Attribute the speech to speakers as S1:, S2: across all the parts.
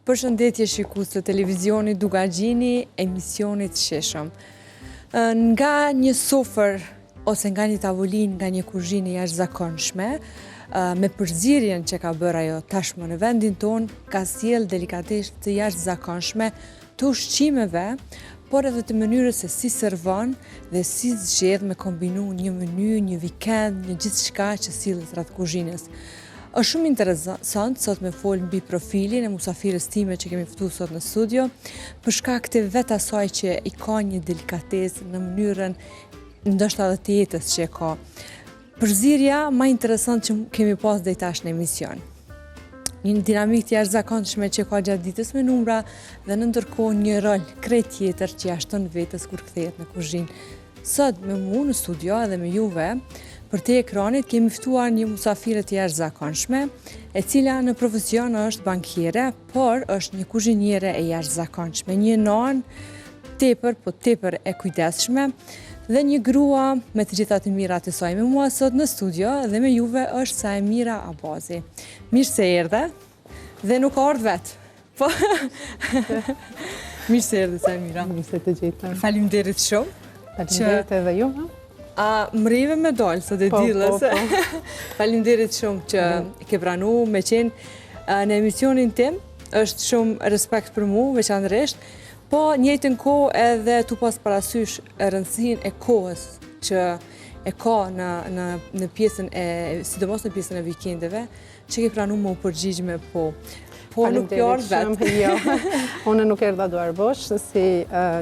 S1: Përshëndetje shikues të televizionit Dugagjini, emisionit Sheshëm. Nga një sofër ose nga një tavolinë, nga një kuzhinë jashtëzakonshme, me përzierjen që ka bërë ajo tashmë në vendin tonë, ka sjellë delikatesë të jashtëzakonshme të ushqimeve, por edhe të mënyrës se si servon dhe si zgjedh me kombinu një meny, një vikend, një gjithçka që sillet rreth kuzhinës. Është shumë interesant sot me fol mbi profilin e musafirës time që kemi ftuar sot në studio, për shkak të vetë asaj që i ka një delikatesë në mënyrën ndoshta edhe të jetës që e ka. Përzierja më interesant që kemi pas deri tash në emision. Një dinamikë të jashtëzakonshme që ka gjatë ditës me numra dhe në ndërkohë një rol krejt tjetër që ja shton vetes kur kthehet në kuzhinë. Sot me mua në studio edhe me juve për te ekranit kemi ftuar një musafire të jashtëzakonshme, e cila në profesion është bankiere, por është një kuzhiniere e jashtëzakonshme, një nanë tepër e kujdesshme dhe një grua me të gjitha të mirat e saj. Me mua sot në studio dhe me juve është Saemira Abazi. Mirë se erdhe dhe nuk ardh vetë. Po. Mirë se erdhe Saemira.
S2: Mirë se të gjitha.
S1: Faleminderit shumë.
S2: Faleminderit edhe ju.
S1: Mreve me dalë, sot e dillës. Faleminderit shumë që ke pranu me qenë në emisionin tim. Është shumë respekt për mu, veçanërisht. Po njëjtën kohë edhe tu pas parasysh rëndësinë e kohës që e ka në pjesën e, sidomos në pjesën e vikendeve, që ke pranu më u përgjigj me po. Po nuk pjarë vetë.
S2: Jo, unë nuk erdha duar bosh, si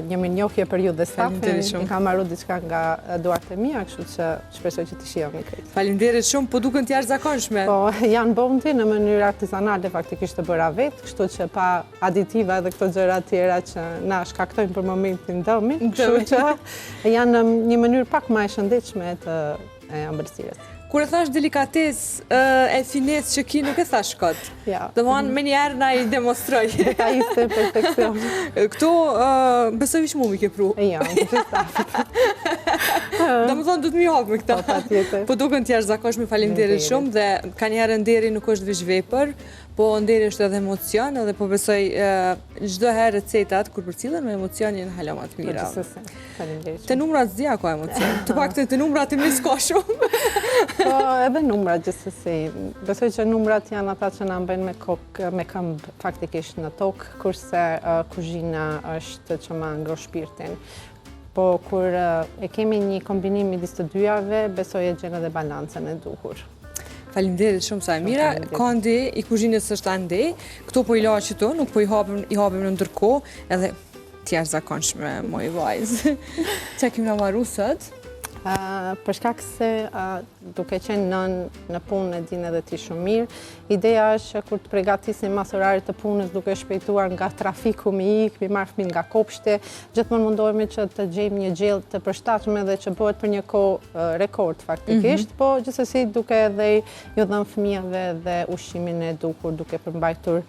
S2: një minjohje për ju dhe stafin, i kam marru diçka nga duart e mia, kështu që shpresoj që të shijoni këtë.
S1: Faleminderit shumë, po duken të jashtëzakonshme.
S2: Po, janë bondi në mënyrë artizanale faktikisht të bëra vetë, kështu që pa aditiva dhe këto gjëra tjera që na shkaktojnë për momentin dëmi, kështu që janë një mënyrë pak më e shëndetshme të ëmbëlsirës.
S1: Kur e thash delikatesë e finesë që ki nuk e thash kot.
S2: Ja.
S1: Domthon me njerë na i demonstroj.
S2: Detajiste perfekcion.
S1: Këtu besoj vish mu mi ke pru.
S2: Ja, gjithashtu.
S1: Domthon du të mi hap me këta.
S2: Po, patjetër.
S1: Po duken të jashtëzakonshme, faleminderit shumë dhe ka njerë nderi nuk është vish vepër, po nderi është edhe emocion edhe po besoj çdo herë recetat kur përcillen me emocion janë hala më të mira.
S2: Faleminderit.
S1: Te numrat zja ka emocion. Të paktën te numrat e mis ka shumë.
S2: Po, edhe numrat gjithsesi. Besoj që numrat janë ata që na bëjnë me kokë, me këmbë faktikisht në tokë, kurse kuzhina është që ma ngro shpirtin. Po, kur e kemi një kombinim midis të dyjave, besoj e gjen edhe balancën e duhur.
S1: Faleminderit shumë Saemira. Kandi i kuzhinës është andej. Këto po i la qëto, nuk po i hapim në ndërkohë, edhe të jashtëzakonshme, moj vajzë. Çka kemi na marru sot?
S2: Për shkak se duke qenë në punë e din edhe ti shumë mirë, ideja është që kur të përgatisim mas orarit të punës duke shpejtuar nga trafiku mi marrë fëmijë nga kopshte, gjithmonë mundohemi që të gjejmë një gjellë të përshtatshme dhe që bëhet për një kohë rekord faktikisht, po gjithsesi duke edhe ju dhënë fëmijëve dhe ushqimin e duhur, duke përmbajtur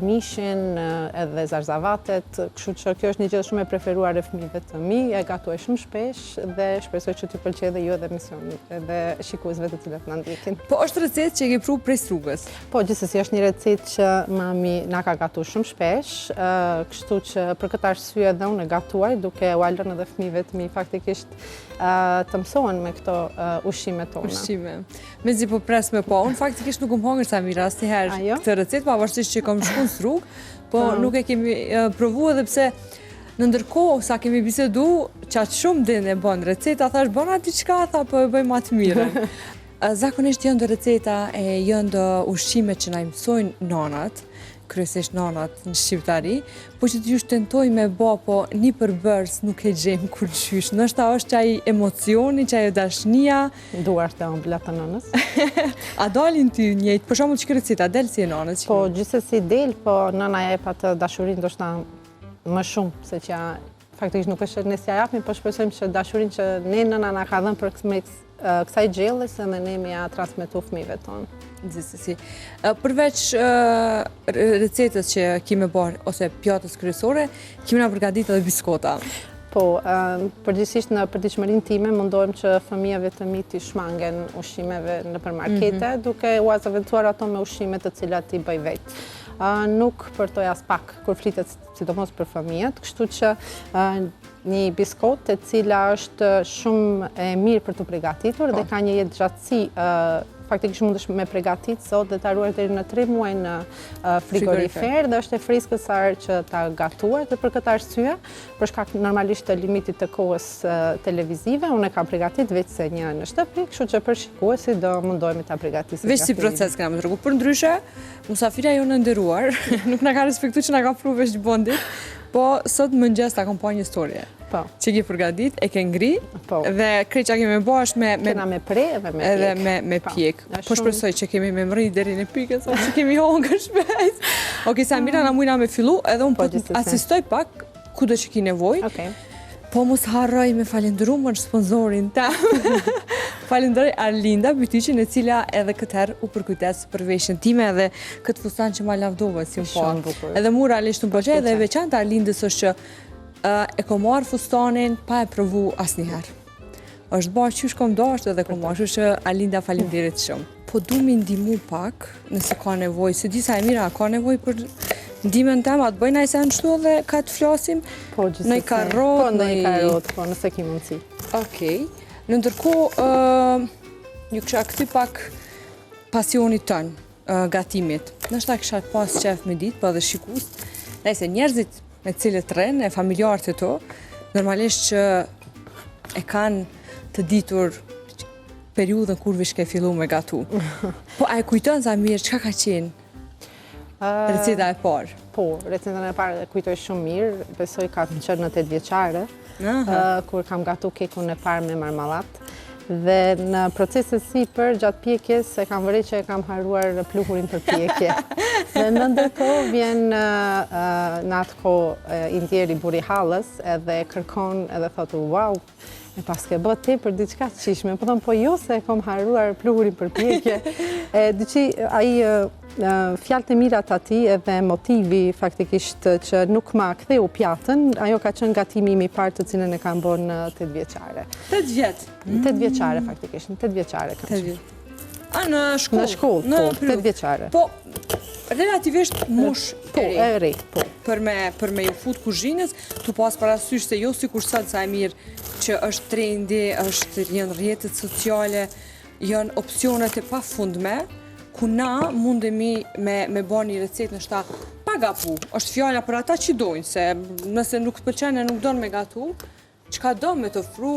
S2: mishin edhe zarzavatet, kështu që kjo është një gjë shumë e preferuar e fëmijëve të mi, e gatuaj shumë shpesh dhe shpresoj që t'ju pëlqej edhe ju edhe misionit edhe shikuesve të cilët na ndjekin.
S1: Po është recetë që e ke pru prej strugës?
S2: Po, gjithsesi është një recetë që mami na ka gatuar shumë shpesh, kështu që për këtë arsye edhe unë e gatuaj duke u lënë edhe fëmijëve të mi faktikisht të mësohen me këto ushqime tona.
S1: Ushqime. Mezi po pres me po, unë faktikisht nuk hangër Saemira asnjëherë këtë recetë, pavarësisht që kam shkuar në strugë, po nuk e kemi provuar edhe pse në ndërkohë sa kemi bisedu, qatë shumë din e bën receta, thash bëna diçka, tha po e bëjmë atë mirën. Zakonisht janë do receta e janë do ushqime që na i mësojnë nanat, kryesisht nanat në shqiptari, po që t'ju shtentoj me bë, po një përbërës nuk e gjejmë kur qysh. Nështë është qaj emocioni, qaj dashnia.
S2: Duart e ëmbla të nënës.
S1: A dalin ty njëjtë, për shembull çka receta del si e nanës?
S2: Po gjithsesi del, po nëna jep atë dashurinë ndoshta më shumë, se që faktikisht nuk është ne si ja japim, po shpresojmë që dashurinë që ne nëna na ka dhënë për kësaj gjellës edhe ne me ja transmetu fëmijëve tonë.
S1: Gjithsesi. Përveç recetës që kime bërë, ose pjatës kryesore, kime na përgatitur edhe biskota.
S2: Po, përgjithsisht në përditshmërinë time mundohem që fëmijëve të mi t'i shmangen ushqimeve nëpër markete, duke u azaventuar ato me ushqime të cilat i bëj vetë. nuk përtoj as pak kur flitet sidomos për fëmijët, kështu që një biskot e cila është shumë e mirë për të përgatitur dhe ka një jetë gjatësi faktikisht mundesh me përgatit sot dhe ta ruar deri në 3 muaj në frigorifer dhe është e friskësar që ta gatuar dhe për këtë arsye, për shkak normalisht të limitit të kohës televizive, unë e kam përgatit veç se një në shtëpi, kështu që për shikuesit do mundohemi ta përgatisim.
S1: Veç si proces kam të rregu. Për ndryshe, musafira jo në nderuar, nuk na ka respektu që na ka pru veç bondit, po sot mëngjes ta kom pa një historie. Që ke përgatit, e ke ngri, dhe krejt që kemi bo është
S2: kena me pre dhe
S1: me pjek. Po shpresoj që kemi me mëri deri në pikës, që kemi hongër shpejt. Oke, Samira, na mujna me fillu, edhe unë po asistoj pak, ku do që ki nevoj. Po mos harroj me falenderu më në sponsorin ta. Falenderoj Arlinda Bytyqin, e cila edhe këtë herë u përkujtes për veshën time edhe këtë fustan që ma lavdove si më po. Edhe mu realisht në përgjej edhe veçanta Arlindës është që e ko marë fustanin pa e provu asnjëherë. Është bërë që shkom dashtë edhe ko marë, që Arlinda falenderit shumë. Po du mi ndimu pak nëse ka nevoj, se disa e mira ka nevoj për ndimen tem, atë bëjnë ajse në shtu dhe ka të flasim, në i karot,
S2: po nëse ki mundësi.
S1: Okej, në ndërko, një kësha këty pak pasionit tënë gatimit. Nështë ta kësha pas qef me ditë, po edhe shikus, nëjse njerëzit me cilët rrenë, e familjarët e to, normalisht që e kanë të ditur periudën kur vish ke fillu me gatu. Po, a e kujton za mirë, qka ka qenë receta e parë?
S2: Po, recetën e parë e kujtoj shumë mirë, besoj ka të qërë në 8 vjeqare, kur kam gatu kekun e parë me marmalat. Dhe në proceset sipër, gjatë pjekjes, e kam vëri që e kam haruar pluhurin për pjekje. Dhe në ndërkohë vjen në atë kohë indjeri buri halës edhe kërkon edhe thotu, wow, e pas ke bët te për diçka të qishme. Po thëmë, po jo se e kam haruar pluhurin për pjekje. Dyqi, aji fjalët e mirat ati edhe motivi faktikisht që nuk ma ktheu pjatën, ajo ka qenë gatimi imi parë të cilën e kam bërë në 8 vjeqare.
S1: 8 vjetë?
S2: 8 vjeqare faktikisht, në 8 vjeqare kam qenë.
S1: A, në shkollë?
S2: Në shkollë, po, 8 vjeqare.
S1: Po, relativisht mush
S2: e re, po.
S1: Për me ju fut kuzhinës, tu pas parasysh se jo si kur sot sa e mirë që është trendi, janë rrjetet sociale, janë opcionet e pa fundme, ku na mundemi me bo një recet në shta pa gapu. Është fjalla për ata që dojnë, se nëse nuk pëlqen e nuk dojnë me gatu, qka do me të ofru,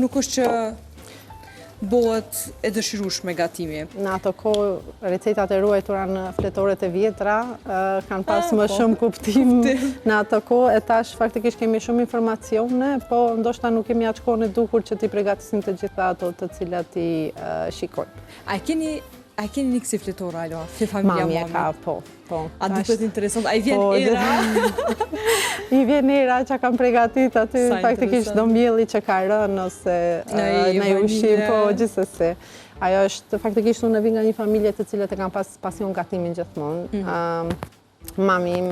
S1: nuk është që bëhet e dëshirueshme gatimi.
S2: Në ato kohë, recetat e ruajtura në fletoret e vjetra kanë pas më shumë kuptim në ato kohë, e tash faktikisht kemi shumë informacione, po ndoshta nuk kemi aq kohën e duhur që t'i përgatisim të gjitha ato të cilat i shikojnë.
S1: A keni një kësi fletora, alo? Fi familja
S2: mami? Mami e ka, po.
S1: A duket interesant? A i vjen era?
S2: I vjen era që kam pregatit aty, faktikisht do mbjelli që ka rënë ose në ushqim, po gjithsesi. Ajo është, faktikisht unë vi nga një familje të cilët e kam pas pasion gatimin gjithmonë. Mami im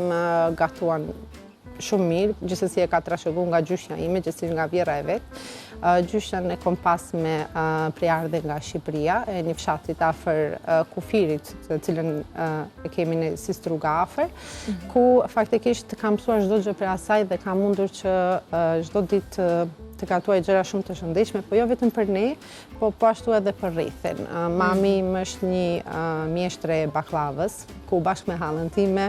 S2: gatuan shumë mirë, gjithsesi e ka trashëguar nga gjyshja ime, gjithsesi nga vjera e vetë. Gjyshën e kom pas me prejardhe nga Shqipëria, e një fshatit afër Kufirit, të cilën e kemi në si struga afër, ku faktikisht kam mësuar çdo gjë për asaj dhe kam mundur që çdo ditë të gatuaj gjëra shumë të shëndetshme, po jo vetëm për ne, po ashtu edhe për rrethin. Mami im është një mjeshtre e baklavës, ku bashkë me hallën time,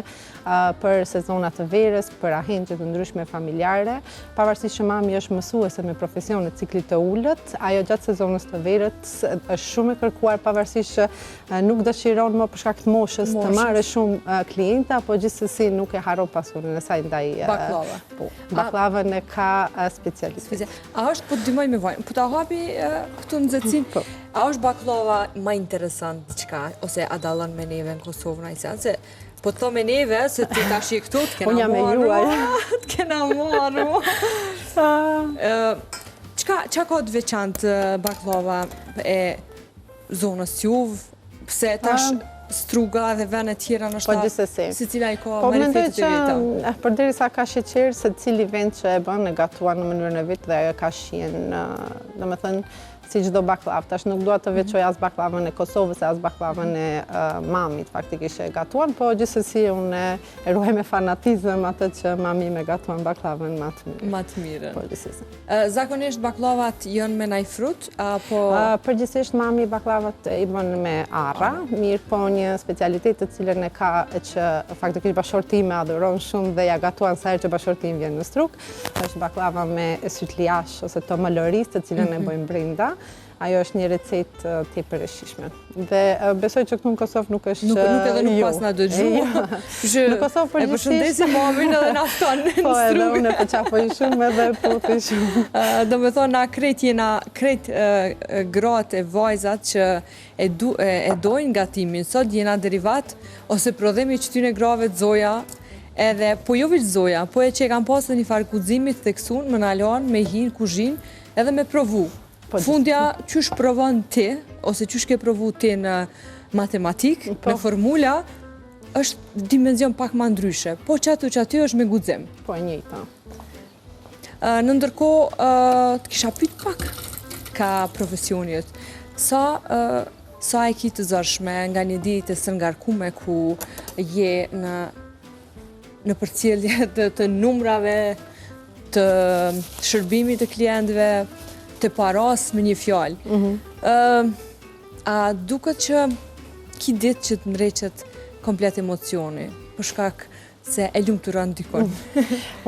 S2: për sezonat të verës, për ahentje të ndryshme familjare, pavarësisht që mami është mësuese me profesion e ciklit të ulët, ajo gjatë sezonës të verës është shumë e kërkuar, pavarësisht që nuk dëshiron më për shkak të moshës të marrë shumë klienta, po gjithsesi nuk e harron pasionin e saj ndaj baklavën e ka specialistë.
S1: A është, po të dymoj me vajnë, po të hapi këtu në zëtsin, a është baklava ma interesant diqka, ose a dalën me neve në Kosovë në ajsen, se po të thome neve, se të tash i këtu, të kena marru, Qa ka të veçant baklava e zonës juvë, pëse tash struga dhe vene tjera në shta, si cila i ka marifetit e veta?
S2: Po përderi sa ka sheqerë, se cili vend që e bën e gatuar në mënyrën e vetë dhe ajo ka shien, dhe me thënë, si çdo baklav. Tash nuk dua të veçoj as baklavën e Kosovës, as baklavën e mamit, faktikisht e gatuan, po gjithsesi unë e ruaj me fanatizëm atë që mami me gatuan baklavën më të mirë. Po gjithsesi.
S1: Zakonisht baklavat janë me naj frut apo
S2: përgjithsisht mami baklavat i bën me arra, mirë po një specialitet të cilën e ka që faktikisht bashortimi adhuron shumë dhe ja gatuan sa herë që bashortimi vjen në struk, është baklava me sytliash ose to maloris, të cilën e bëjmë brenda. Ajo është një recetë tepër e shijshme. Dhe besoj që këtu në Kosovë nuk është...
S1: Nuk pas na dëgju.
S2: Në Kosovë përgjithsisht...
S1: E përshëndesim mamin edhe na fton në struk.
S2: Po edhe unë e përqafoj shumë edhe puthi shumë.
S1: Do me thonë, na jena gratë e vajzat që e dojnë gatimin. Sot jena derivat ose prodhemi që tyne grave të zoja, edhe po jo veç zoja, po e që e kam pasë një farë guximit të kësun, më nalon, me hinë, kuzhin, edhe me provu. Fundja, qysh provon ti, ose qysh ke provu ti në matematik, me formula, është dimenzion pak ma ndryshe, po që aty është me guxim.
S2: Po njëjta.
S1: Në ndërko, të kisha pyet pak ka profesionit. Sa e ki të zërshme nga një ditë të ngarkume ku je në përcjellje të numrave, të shërbimit të klientëve, të paras me një fjallë. A duket që ki ditë që të ndreqet komplet emocioni, për shkak se e lumë të rënë dikon?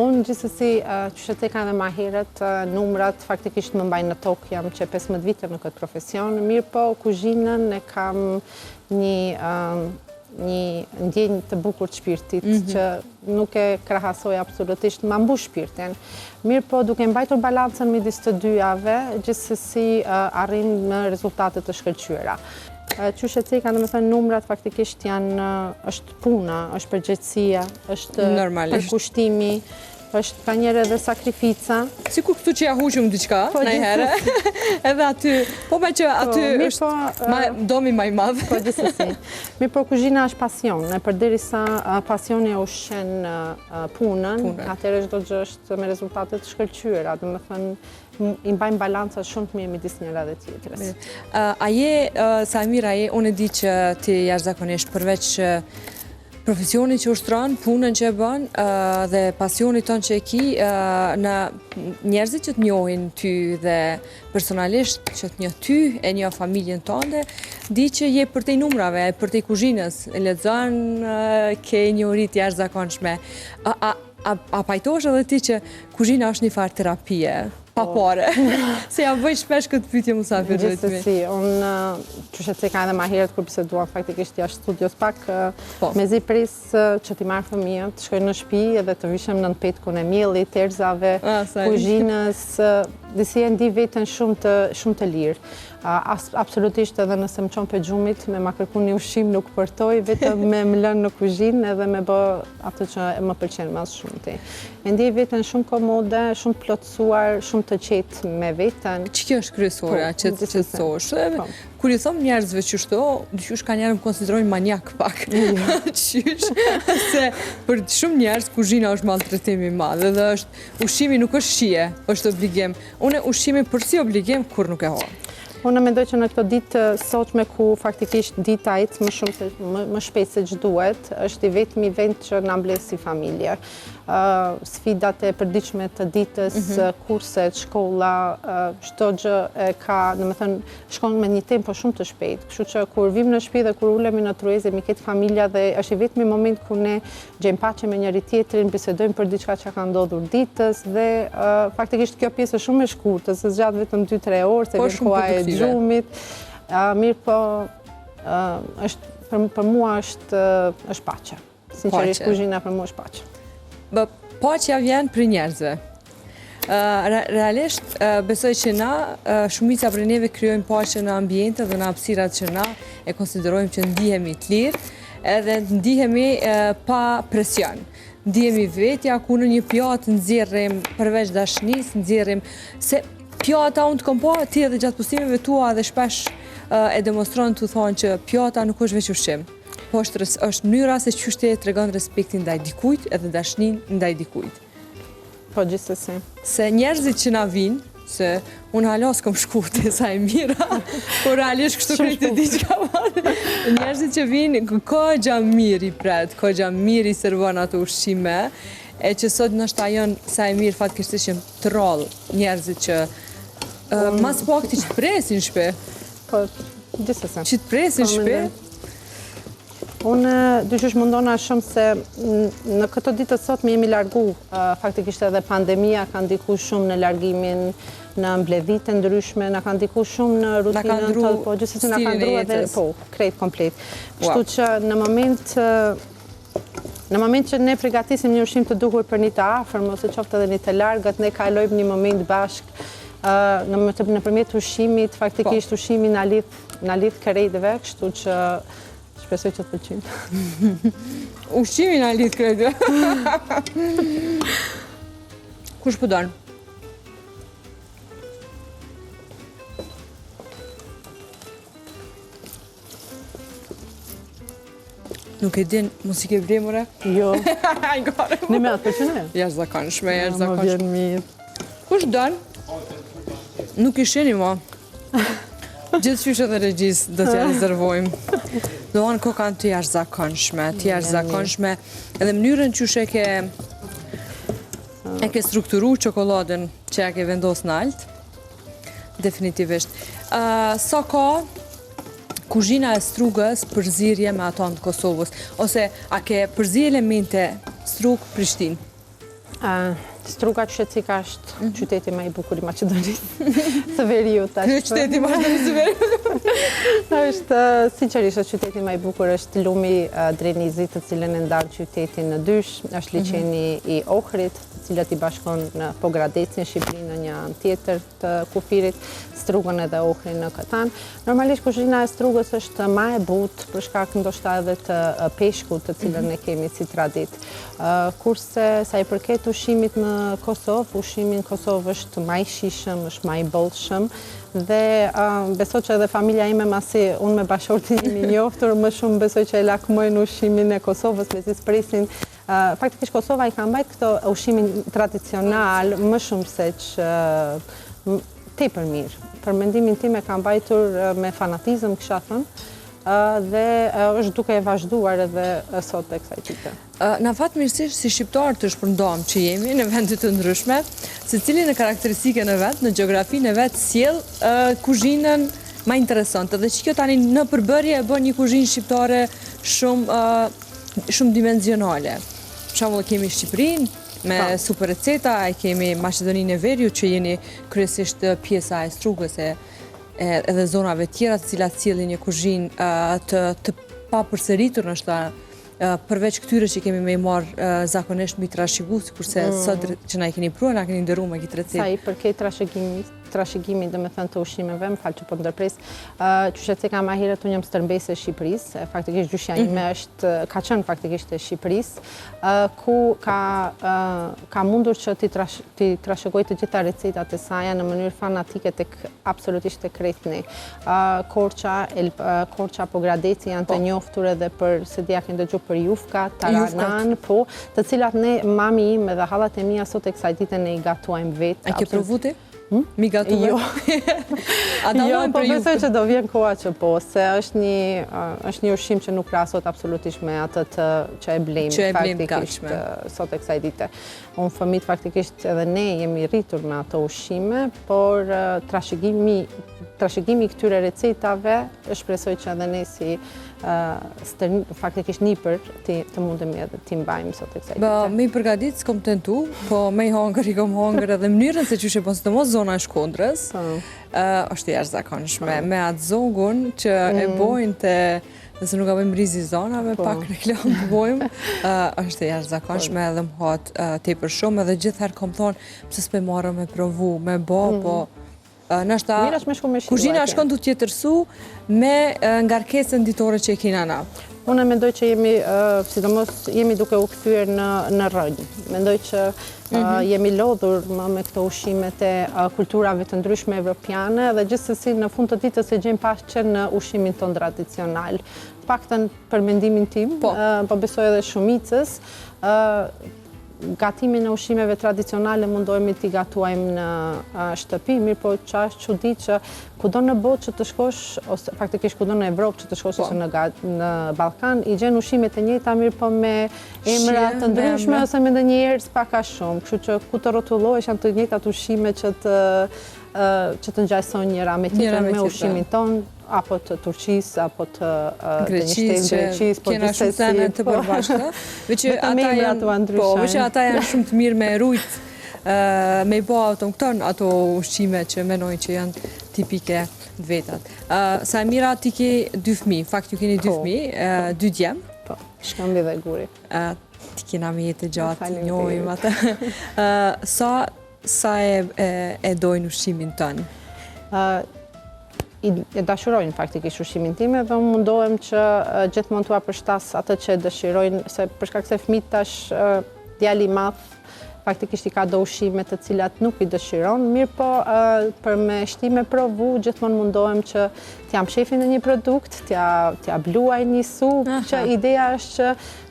S2: Unë gjithsesi, që shëte ka dhe ma herët, numrat faktikisht më mbajnë në tokë, jam që 15 vite në këtë profesion, mirë po kuzhinën e kam një ndjenjë të bukur të shpirtit, që nuk e krahasoj absolutisht, ma mbush shpirtin. Mirë po, duke mbajtur balancën midis të dyjave, gjithsesi arrim në rezultate të shkëlqyera. Qyshe ceka, në me thënë, numrat faktikisht janë, është puna, është përgjegjësia, është përkushtimi, është ka njerë edhe sakrifica.
S1: Si ku këtu që ja huqëm diqka, najhere, edhe aty, po me që aty është domi maj madhë.
S2: Po gjithsesi. Mirë po kuzhina është pasion, e përderisa pasioni e ushqen punën, atëherë çdo gjë është me rezultate të shkëlqyera, do me thënë, i mbajmë balanca shumë të mirë midis njëra dhe tjetrës.
S1: Samira, unë e di që ti jashtëzakonisht përveç profesionit që ushtron, punën që e bën dhe pasionit ton që e ki në njerëzit që të njohin ty dhe personalisht që të njoh ty e një familjen tonë, di që je përtej numrave, përtej kuzhinës, e lexon, ke një urit jashtëzakonshme. A pajtosh edhe ti që kuzhina është një farë terapie? Pa pare. Se ja bëj shpesh këtë pyetje musafirëve të mi.
S2: Gjithsesi, unë që shëtë ka edhe ma herët kur biseduam faktikisht jashtë studios pak, me zi pris që ti marrë fëmijët, të shkojnë në shtëpi edhe të vishem në petkun e miellit, terzave, kuzhinës, disi e ndi veten shumë të lirë. Absolutisht edhe nëse më qonë për gjumit, me ma kërku një ushqim nuk përtoj, vetëm me më lënë në kuzhinë edhe me bë atë që më pëlqenë mas shumë ti. E ndi veten shumë komode, shumë plotësuar, shumë të qetë me veten.
S1: Që kjo është kryesorja, që të qetësosh? Kur i thom njerëzve që shto, dyqysh ka njerë më konsiderojnë manjak pak. Qysh, se për shumë njerëz kuzhina është maltretimi madh, dhe është ushqimi nuk është shije, është obligim. Unë ushqimi përsi obligim kur nuk e ha.
S2: Unë mendoj që në këto ditë sotme ku faktikisht dita ecë më shpejt se që duhet, është i vetmi vend që na mbledh si familje. Sfidat e përditshme të ditës, kurset, shkolla, çdo gjë ka, domethënë, shkon me një tempo shumë të shpejt. Kështu që kur vim në shtëpi dhe kur ulemi në tryezë mi këtë familja dhe është i vetmi moment ku ne gjejmë paqe me njëri tjetrin, bisedojmë për diçka që ka ndodhur ditës dhe faktikisht kjo pjesë është shumë e shkurtër, se zgjat vetëm 2-3 orë, se vjen koha e gjumit. Mirë po, për mua është paqe. Sinqerisht kuzhina për mua është paqe.
S1: Paqja vjen për njerëzve. Realisht, besoj që na, shumica për neve kryojmë paqe në ambiente dhe në hapësirat që na e konsiderojmë që ndihemi të lirë edhe ndihemi pa presion. Ndihemi vetja ku në një pjatë nxjerrim përveç dashnis, nxjerrim se pjata unë të kom pa, ti edhe gjatë pustimeve tua dhe shpesh e demonstron të thonë që pjata nuk është veç ushqim. Po është mënyra se qysh të tregon respektin ndaj dikujt edhe dashnin ndaj dikujt.
S2: Po gjithsesi.
S1: Se njerëzit që na vinë, se unë halas kom shku të sa e mira, por realisht kështu krejtë të diqë ka marrë. Njerëzit që vinë, ka gjamë mirë i pret, ka gjamë mirë i servon ato ushqime, e që sot nështë ajon sa e mirë fatkisht ishim të rallë njerëzit që mas pak ti që të presin shpe.
S2: Po, gjithsesi.
S1: Që të presin shpe.
S2: Unë dyqysh mundona shumë se në këto ditë sot mi jemi largu, faktikisht edhe pandemia ka ndiku shumë në largimin në mbledhit e ndryshme, na ka ndiku shumë në rutinën të, po gjithsesi na ka ndru edhe, po, krejt komplet. Kështu që në moment që ne përgatisim një ushqim të duhur për një të afër, ose qoftë edhe një të largët, ne kalojmë një moment bashk nëpërmjet ushqimit, faktikisht ushqimi na lidh krejtëve, kështu që shpresoj që të pëlqejnë.
S1: Ushqimin na lidh krejtëve. Kush po don? Nuk e din muzikë vremore?
S2: Jo. Në me atë përqënë?
S1: Jashtëzakonshme,
S2: Më vjen mirë.
S1: Kush don? Nuk i sheni ma. Gjithçysh edhe regjis do t'ja rezervojmë. Do anë ko kanë të jashtëzakonshme, edhe mënyrën qysh e ke strukturu çokoladën që ja ke vendos në alt, definitivisht. Sa ka kuzhina e strugës përzirje me ato të Kosovës, ose a ke përzi elemente strugë Prishtinë?
S2: Struga Qytetësika është qyteti më i bukur i Maqedonisë së Veriut.
S1: Qyteti i Maqedonisë së Veriut.
S2: Është sinqerisht qyteti më i bukur është lumi Drenizit, të cilën e ndan qytetin në dysh, është liçeni i Ohrit, të cilët i bashkon në Pogradecin, Shqipërinë në një anë tjetër të kufirit, Strugën edhe Ohrin në këtë anë. Normalisht kuzhina e strugës është më e butë për shkak ndoshta edhe të peshkut, të cilën ne kemi si traditë. Kurse sa i përket ushqimit në Kosovë, ushqimi në Kosovë është më i shijshëm, është më i bollshëm dhe besoj që edhe familja ime masi unë me bashortin jemi njoftur, më shumë besoj që e lakmojnë ushqimin e Kosovës, me si presin. Faktikisht Kosova i ka mbajt këto ushqimin tradicional më shumë se që tepër mirë. Për mendimin tim e ka mbajtur me fanatizëm, kisha thënë, dhe është duke e vazhduar edhe sot e kësaj dite.
S1: Na fatmirësisht si shqiptarë të shpërndam që jemi në vendet të ndryshme, secili në karakteristike në vetë, në gjeografinë e vetë, sjell kuzhinën më interesante. Dhe që kjo tani në përbërje e bën një kuzhinë shqiptare shumë dimenzionale. Për shembull kemi Shqipërinë me super receta, kemi Maqedoninë e Veriut që jeni kryesisht pjesa e strugës edhe zonave tjera të cilat sjellin një kuzhinë të papërsëritur, nështë përveç këtyre që kemi me i marë zakonisht mbi trashëgu, kurse sot që na i keni pruar, na keni ndërru me këtë recetë.
S2: Sa i përket trashëgimit, dhe me thënë të ushqimeve, më falë që po ndërpres, Qytetësika ma herët unë jam stërmbesë e Shqipërisë, faktikisht gjyshja ime ka qenë faktikisht e Shqipërisë, ku ka mundur që ti trashëgoj të gjitha recetat e saja në mënyrë fanatike absolutisht të krejtni. Korça, Pogradeci janë të njoftur edhe për se dja kënë dëgju për jufka, taranan, po, të cilat ne, mami ime dhe hallat e mia sot e kësaj dite ne i gatuajmë vetë.
S1: A ke provu ti? Mi gatuaj?
S2: Jo. Jo, po besoj që do vjen koha që po, se është një ushqim që nuk krahasot absolutisht me atë që e blejmë faktikisht sot e kësaj dite. Unë fëmijët faktikisht edhe ne jemi rritur me ato ushqime, por trashëgimi këtyre recetave shpresoj që edhe ne si faktikisht nipër të mundemi edhe t'i mbajmë sot e kësaj dite.
S1: Me i përgadit s'kom tentu, po me i hongër i kom hongër edhe mënyrën se që shë posë të mos zona e Shkodrës, është jashtëzakonshme. Me atë zogun që e bojnë të, nëse nuk abojmë rizi zonave, pak reklam të bojmë, është jashtëzakonshme edhe më hatë tepër shumë, edhe gjithëherë kom thonë, pëse s'pe marrë me provu, me bo, po nështë kuzhina shkon të tjetërsu me ngarkesën ditore që e kina na.
S2: Unë mendoj që sidomos jemi duke u kthyer në rrënjë. Mendoj që jemi lodhur me këto ushqimet e kulturave të ndryshme evropiane dhe gjithsesi në fund të ditës e gjejmë paqen në ushqimin ton tradicional. Paktën për mendimin tim, po besoj edhe shumicës, gatimin e ushqimeve tradicionale mundohemi t'i gatuajmë në shtëpi, mirë po që është çudi që kudo në botë që të shkosh, ose faktikisht kudo në Evropë që të shkosh ose në Ballkan, i gjen ushqimet e njëjta, mirë po me emra të ndryshme ose me ndonjëherë pak a shumë. Kështu që ku të rrotullohesh janë të njëjtat ushqime që të ngjajsojnë njëra me tjetrën me ushqimin ton, apo të Turqisë, apo të Greqisë, po
S1: kena shumë sene të përbashkëta, veç që ata janë shumë të mirë me rujt, me i bo ato ushqime që menojnë që janë tipike të vetat. Samira, ti ke 2 fëmijë, fakt ju keni 2 fëmijë, 2 djem.
S2: Po, Shkëmbi dhe Guri.
S1: Ti kena me jetë gjatë, njohim atë. Sa e dojnë ushqimin tënë?
S2: E dashurojnë faktikisht ushqimin tim dhe unë mundohem që gjithmonë t'ua përshtas atë që dëshirojnë, se për shkak se fëmijët tash djali i madh faktikisht i ka do ushqime të cilat nuk i dëshiron, mirë po për me shtime provu gjithmonë mundohem që t'jam shefin në një produkt, t'ja bluaj një supë, që ideja është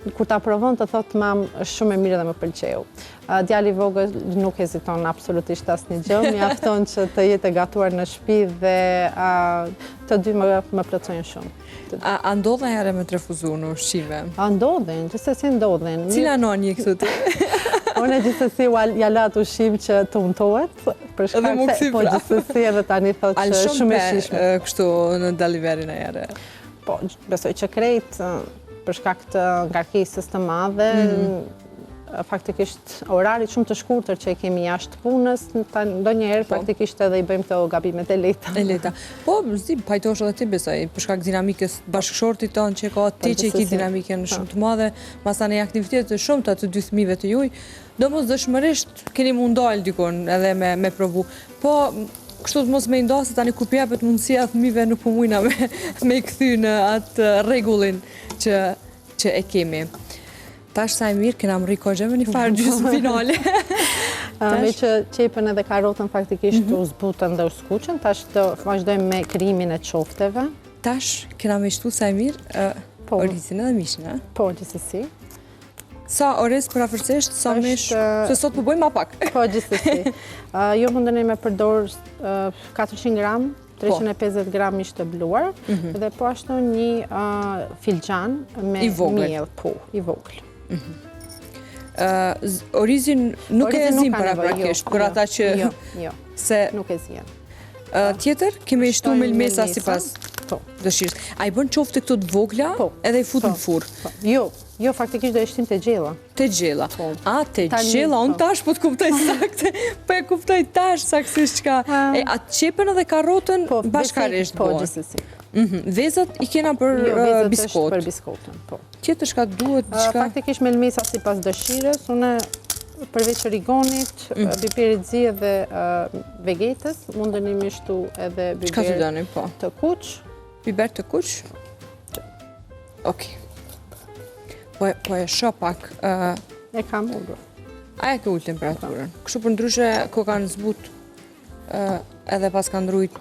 S2: që kur ta provon të thotë mam është shumë e mirë dhe më pëlqeu. Djali i vogël nuk heziton absolutisht asnjë gjë, mjafton që të jetë e gatuar në shtëpi dhe të dy më plotësojnë shumë.
S1: A ndodhen herë me të refuzuar në ushqime?
S2: A ndodhen, gjithsesi ndodhen.
S1: Cila nonjë këtu ti?
S2: Unë gjithsesi ja la atë ushqim që të untohet, për shkak se po gjithsesi edhe tani thotë që shumë e shishme.
S1: Kështu në daliverin e herë.
S2: Po, besoj që krejt për shkak të ngarkesës të madhe, faktikisht orarit shumë të shkurtër që e kemi jashtë punës, ndonjëherë faktikisht edhe i bëjmë këto gabimet e lehta.
S1: Po, pajtosh edhe ti besoj, për shkak dinamikës bashkëshortit tonë që ka ti që i ki dinamikën shumë të madhe, masane i aktivitetet shumë të 2 fëmijëve të juj, domosdoshmërisht keni mundal dikon edhe me provu. Po, kështu të mos me ndasë, tani kur pjepet mundësia fëmijëve nuk po mujna me i kthy në atë rregullin që e kemi. Tash sa e mirë, kena më rikojgje me një farë gjysmë finale.
S2: Me që qepën edhe karotën faktikisht u zbutën dhe u skuqën, tash të vazhdojmë me krijimin e çofteve.
S1: Tash kena me shtu sa e mirë orizin edhe mishin,
S2: Po, gjithsesi.
S1: Sa oriz përafërsisht, sa mish, se sot po bëjmë ma pak.
S2: Po, gjithsesi. Jo mundeni me përdor 400 gram, 350 gram mish të bluar, dhe po ashtu një filxhan me miell, po, i vogël.
S1: Orizin nuk e zim paraprakisht, për ata që...
S2: Jo, nuk e zjen.
S1: Tjetër, kemi shtu melmesa sipas dëshirës. A i bën qofte këto të vogla edhe i fut në furrë?
S2: Jo, faktikisht do e shtim të gjella.
S1: Të gjella? A, të gjella, unë tash po të kuptoj sakte, po e kuptoj tash saksisht qka. A të qepën edhe karotën bashkarisht
S2: po, gjithsesi.
S1: Vezat i kena për biskot?
S2: Vezat është për biskotën, po.
S1: Tjetër shka duhet?
S2: Faktikisht melmesa sipas dëshirës, une përveç origonit, piperit zi dhe vegetës, mundeni mi shtu edhe biber të kuq.
S1: Biber të kuq? Okej. Po e shoh pak...
S2: E kam ullur.
S1: A e ke ullë temperaturën? Kështu për ndryshe ko kanë zbut edhe pas kanë ndrujt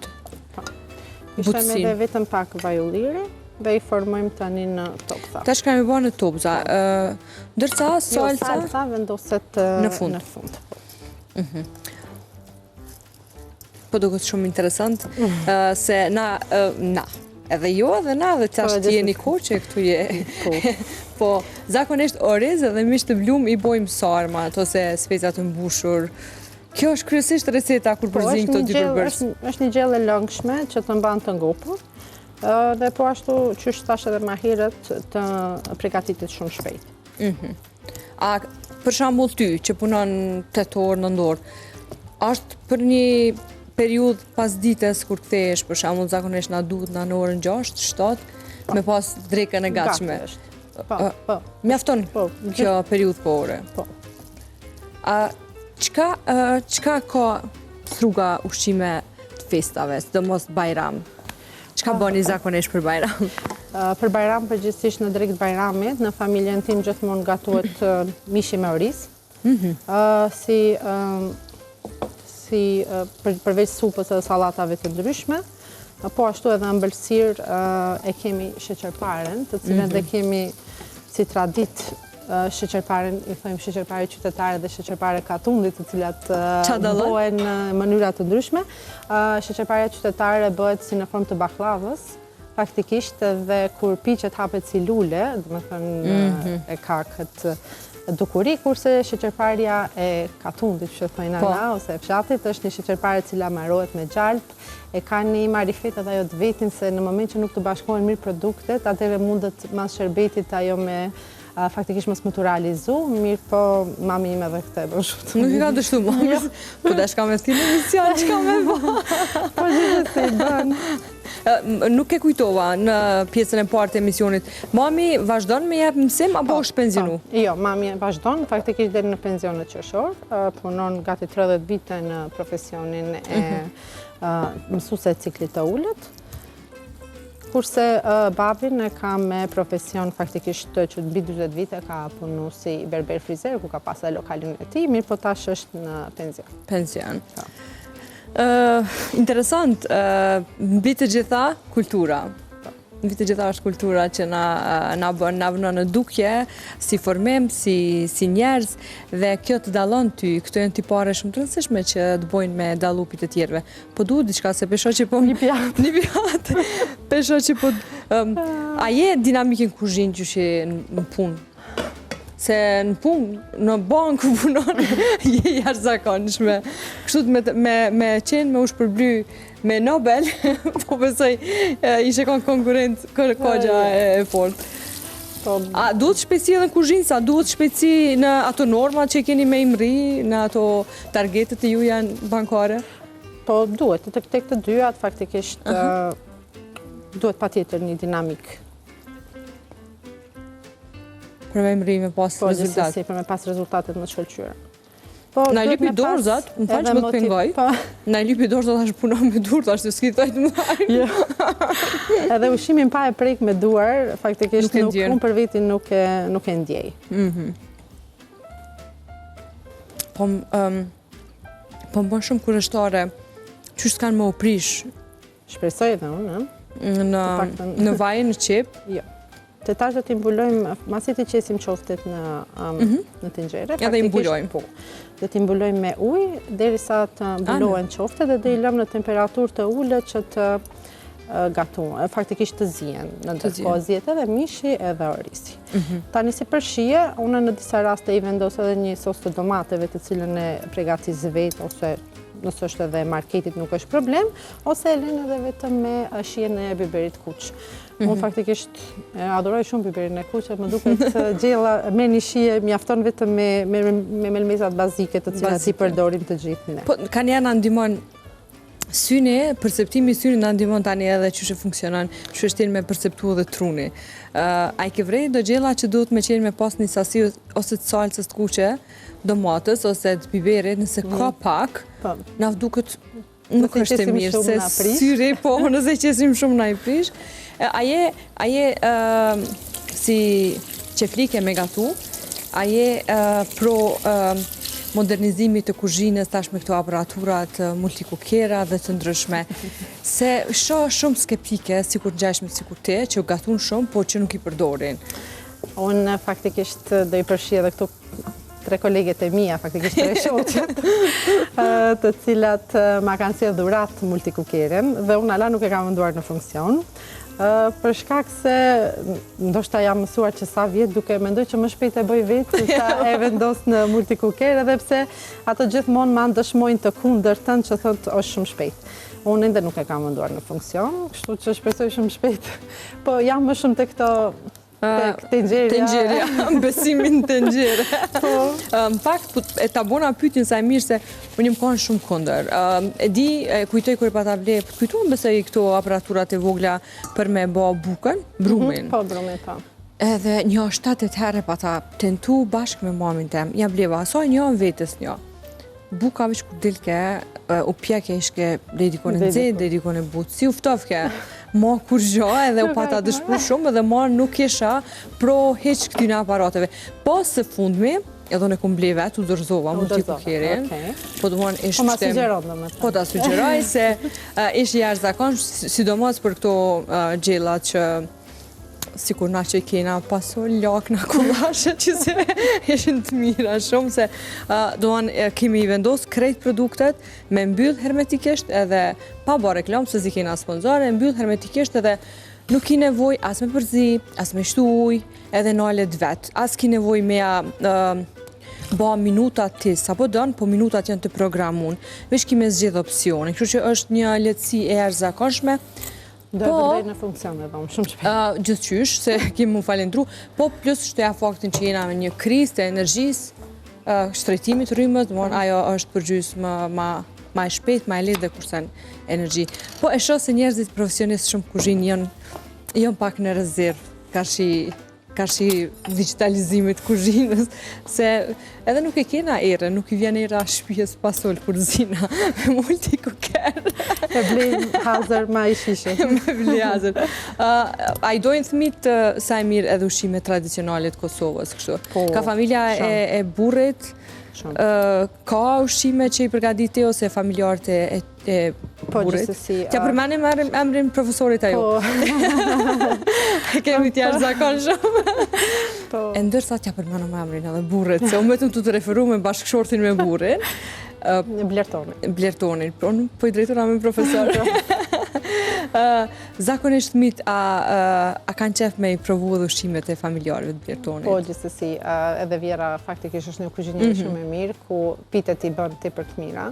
S1: butësin.
S2: Ishtem edhe vetëm pak vaj ullire dhe i formojmë tani në topsa.
S1: Tash kemi bërë në topsa. Ndërsa salsa...
S2: Salsa vendoset në fund.
S1: Po duket shumë interesant se na... Edhe jo, edhe na, dhe tash ti jeni koqe këtu je. Po, zakonisht oriz edhe mish të blum i bojmë sarmat, ose specat të mbushur. Kjo është kryesisht receta kur përzin këto dy përbërës.
S2: Është një gjellë e lëngshme që të mban të ngopur, dhe po ashtu që thash edhe ma herët të përgatitet shumë shpejt.
S1: A për shembull ty që punon 8 orë, 9 orë, është për një periud pas ditës kur kthehesh, për shembull zakonisht na duhet në orën 6, 7, me pas drekën e gatshme.
S2: Po.
S1: Mjafton kjo periudhë po ore.
S2: Po.
S1: A çka ka rruga ushqime të festave, sidomos Bajram? Çka bëni zakonisht për Bajram?
S2: Për Bajram përgjithsisht në drekë Bajramit, në familjen tim gjithmonë gatuhet mishi me oriz. Përveç supës edhe sallatave të ndryshme, po ashtu edhe ëmbëlsirë e kemi sheqerparen, të cilën dhe kemi si tradit sheqerparen, i thojmë sheqerpare qytetare dhe sheqerpare katundit, të cilat
S1: dallohen?
S2: bëhen në mënyra të ndryshme. Sheqerparea qytetare bëhet si në formë të baklavës, faktikisht, dhe kur piqet hapet si lule, dhe më thënë e ka këtë dukuri, kurse sheqerparja e katundit, që thojnë ana, ose e fshatit, është një sheqerpare cila marohet me gjalp, e ka një marifet edhe ajo të vetin se në moment që nuk të bashkohen mirë produktet, atëherë mundet mas shërbetit ajo me faktikisht mos më të realizu, mirë po mami ime dhe këte bërë shumë.
S1: Nuk i ka dështu mami, po da shka me t'ki në emision, që ka me ba.
S2: Po gjithë si bën.
S1: Nuk e kujtova në pjesën e partë të emisionit. Mami vazhdon me jep mësim, apo është pensionu?
S2: Jo, mami vazhdon, faktikisht deri në pensionet qershor, punon gati 30 vite në profesionin e mësuese e ciklit të ulët. Kurse babin e ka me profesion faktikisht që mbi 40 vite ka punu si berber frizer, ku ka pas edhe lokalin e tij, mirë po tash është në pension.
S1: Pension. Interesant, mbi të gjitha kultura. Mbi të gjitha është kultura që na vënë në dukje, si formim, si njerëz, dhe kjo të dallon ty, këto janë tipare shumë të rëndësishme që të bojnë me dallupit të tjerëve. Po duhet diçka, se pesho që po...
S2: Një
S1: pjatë. Pesho që po... A je dinamikin kuzhinë që shi në punë? Se në punë, në bankë punon, je jashtëzakonshme. Kështu me qenë, me u shpërbly me Nobel, po besoj ishe kon konkurent kogja e fort. A duhet shpejtësi edhe në kuzhinë, sa duhet shpejtësi në ato norma që keni me imri, në ato targetet e ju janë bankare?
S2: Po duhet, të këtë dyat faktikisht duhet patjetër një dinamik.
S1: Për me imri me pas rezultat?
S2: Po, gjithësisi, për me pas rezultatet më të shkëlqyera.
S1: Na i lipi dorzat, më faqë më të pengoj, na i lipi dorzat ashtë punon me dur, ashtë të s'ki thajtë më marë.
S2: Edhe ushimin pa e prek me duar, faktikisht unë për vitin nuk e ndjej.
S1: Po më bën shumë kurështare, që s'kanë më oprish?
S2: Shpresoj edhe unë,
S1: në vaj, në qep?
S2: Jo. Të tash do t'i mbulojmë, masi t'i qesim qoftet në tenxhere.
S1: Ja dhe i mbulojmë.
S2: Po. Do t'i mbulojmë me ujë, derisa të mbulohen qoftet dhe do i lëmë në temperaturë të ulët që të gatuan, faktikisht të zihen. Në ndërkohë zihet edhe mishi edhe orisi. Tani si për shije, unë në disa raste i vendos edhe një sos të domateve të cilën e përgatis vetë, ose nësë është edhe marketit nuk është problem, ose e lënë edhe vetëm me shijen e biberit kuq. Unë faktikisht adoroj shumë biberin e kuq, më duket gjella me një shije mjafton vetëm me melmezat bazike të cilat i përdorim të gjithë ne.
S1: Po, ka njerë në ndimon syni, perceptimi syni në ndimon tani edhe që shë funksionan, që është me perceptu edhe truni. A i ke vrej do gjella që duhet me qenë me pas një sasi ose të salcës të kuqe, domatës ose të biberit, nëse ka pak, na duket nuk është e mirë, se syri, po, nëse qesim shumë na i prish. A je si qeflike me gatu, a je pro modernizimit të kuzhinës tash me këto aparaturat multikukera dhe të ndryshme, se shumë skeptike, sikur ngjashme sikur te, që gatun shumë, po që nuk i përdorin.
S2: Unë faktikisht do i përfshi edhe këtu 3 koleget e mia, faktikisht 3 shoqet, të cilat ma kanë sjellë dhurat multikukeren dhe unë ala nuk e kam menduar në funksion. Për shkak se ndoshta jam mësuar që sa vjet duke mendoj që më shpejt e bëj vetë se sa e vendos në multikuker, edhe pse ato gjithmonë ma dëshmojnë të kundërtën që thotë është shumë shpejt. Unë ende nuk e kam menduar në funksion, kështu që shpresoj shumë shpejt. Po jam më shumë të këto
S1: tenxherja, besimin tenxhere. Në fakt, e ta bona pyetjen sa e mirë se unë jam kohën shumë kundër. E di, kujtoj kur pa ta ble, kujtuam besoj këto aparaturat e vogla për me bë bukën, brumin.
S2: Po, brumin, po.
S1: Edhe një 7-8 herë pa ta tentu bashkë me mamin tem. Ja bleva, asoj një vetës një. Buka veç kur dilke, u pjekje ishke dhe i dikone nëzit, dhe i dikone butë. Si uftofke, ma kur gjo edhe u pata dëshpru shumë edhe ma nuk isha pro heq këtyne aparateve. Pas së fundmi, edhe në kom ble vetë, u dërzova multikukerin. Po të muan ishte...
S2: Po ma sugjeron dhe me ta.
S1: Po ta sugjeroj se ishte jashtëzakonshëm, sidomos për këto gjellat që sikur na që kena pasur lakna kullashe që se ishin të mira shumë se kemi vendos krejt produktet me mbyll hermetikisht edhe pa bërë reklam se si kena sponsore, mbyll hermetikisht edhe nuk ki nevoj as me përzi, as me shtu uj, edhe nalet vet. As ki nevoj me ba minutat tis, apo dënë, po minutat janë të programun. Vesh ki me zgjedh opcione, kështu që është një lehtësi e jashtëzakonshme.
S2: Do e vërdej në funksionet, shumë shpejt.
S1: Gjithqysh, se kemi mu falendru, po plus shtoja faktin që jena me një krizë të energjisë, shtrejtimit rrymës, ajo është përgjys ma e shpejt, ma e lehtë dhe kursen energji. Po e shoh se njerëzit profesionistë shumë kuzhinë janë pak në rezervë, ka shi digitalizimit kuzhinës, se edhe nuk e kena erë, nuk i vjen era shpijes pasol kurzina, me multi-cooker.
S2: E blejnë hazër ma i shishe.
S1: Me blej hazër. A i dojnë thmit sa e mirë edhe ushqime tradicionale të Kosovës, kështu. Ka familja e burrit, ka ushqime që i përgatite ose familjarët e burrit?
S2: Po, gjithsesi.
S1: Tja përmenim emrin profesorit ajo. Kemi t'jarë zakon shumë. E ndërsa tja përmenim emrin edhe burrit, se unë vetëm të referu me bashkëshortin me burrin.
S2: Blertonin.
S1: Po i drejtur amin profesor. Zakonisht mit, a kanë qef me i provu edhe ushqimet e familjarëve të Blertonit?
S2: Po, gjithsesi, edhe Vjera faktikisht është një kuzhinier shumë e mirë, ku pitet i bën tepër të mira.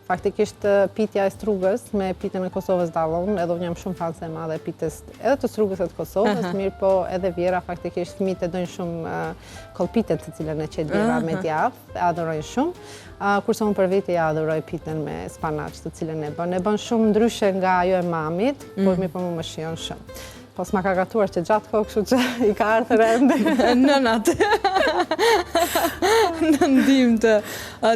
S2: Faktikisht pitja e strugës me pitën e Kosovës dallon, edhe unë jam shumë fan se madhe pitës edhe të strugës e të Kosovës, mirë po edhe Vjera faktikisht fëmijët e dojnë shumë kolpitën të cilën e qet Vjera me djathtë, e adhurojnë shumë. Kurse unë për vete ja adhuroj pitën me spanaq të cilën e bën. E bën shumë ndryshe nga ajo e mamit, por mirë po më shijon shumë. Po s'ma ka gatuar që gjatë kohë, kështu që i ka ardhur ende.
S1: Nënat. Në ndim të.